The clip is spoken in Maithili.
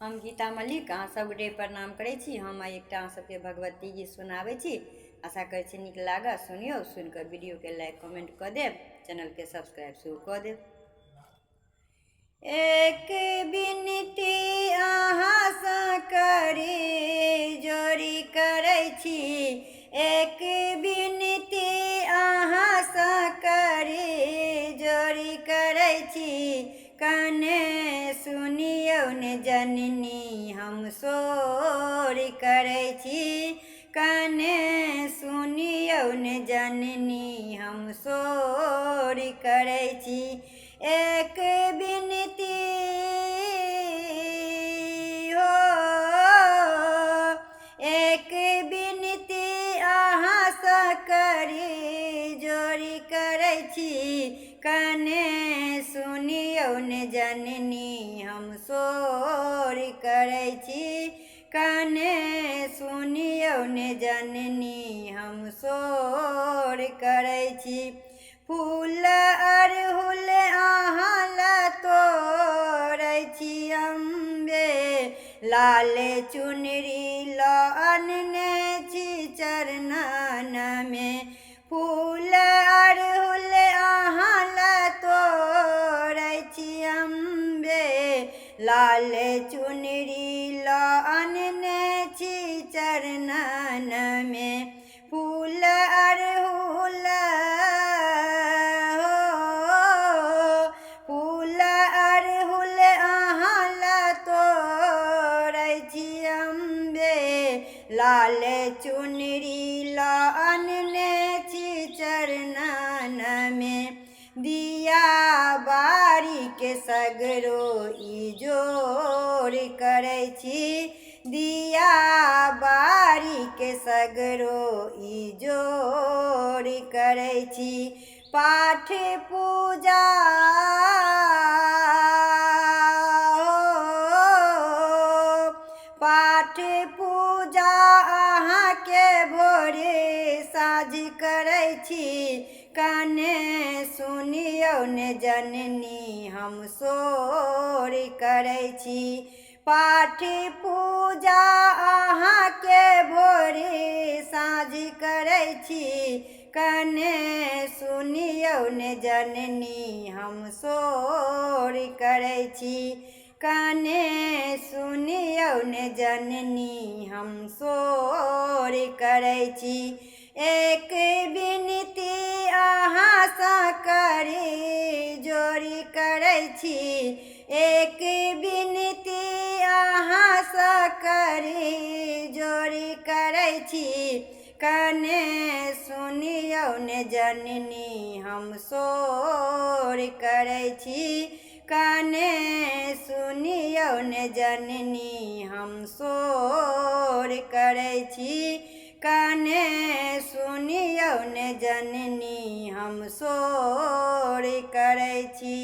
हम गीता मलिक अहाँ सब गोटे प्रणाम करै छी। हम एक अहाँ सबके भगवती गीत सुनाबै छी। आशा करै छी नीक लागत, सुनियौ। सुनिकऽ वीडियोके लाइक कमेंट कऽ देब, चैनलके सब्सक्राइब सेहो कऽ देब। एक विनती अहाँसँ करी जोड़ी करै छी, एक विनती अहाँसँ करी जोड़ी करै छी। कने सुनियौ ने जननी हम सोर करै छी, कने सुनियौ ने जननी हम सोर करै छी। एक विनती हो, एक विनती अहाँसँ करी जोड़ी करै छी। कने सुनियौ ने जननी हम सोर करै छी, कने सुनियौ ने जननी हम सोर करै छी। फूल अड़हुल अहाँ लऽ तोड़ै छी अम्बे, लाल चुनरी लऽ अनने छी चरणनमे। फूल अड़हुल अहाँ लऽ तोड़ै छी अम्बे, लाल चुनरी लऽ अनने छी चरणनमे। फूल अड़हुल हो, फूल अड़हुल अहाँ लऽ तोड़ै छी अम्बे, लाल चुनरी लऽ अनने छी चरणनमे। दिया बारी के सगरो इजोर करै छी, दिया बारी के सगरो इजोर करै छी। पाठ पूजा हो, पाठ पूजा अहाँके भोरे साँझ करै छी। कने सुनियौ ने जननी हम सोर करै छी। पाठ पूजा अहाँके भोरे साँझ करै छी। कने सुनियौ ने जननी हम सोर करै छी, कने सुनियौ ने जननी हम सोर करै छी। एक विनती अहाँसँ करी जोड़ी करै छी, एक विनती अहाँसँ करी जोड़ी करै छी। कने सुनियौ ने जननी हम सोर करै छी, कने सुनियौ ने जननी हम सोर करै छी, कने सुनियौ ने जननी हम सोर करै छी।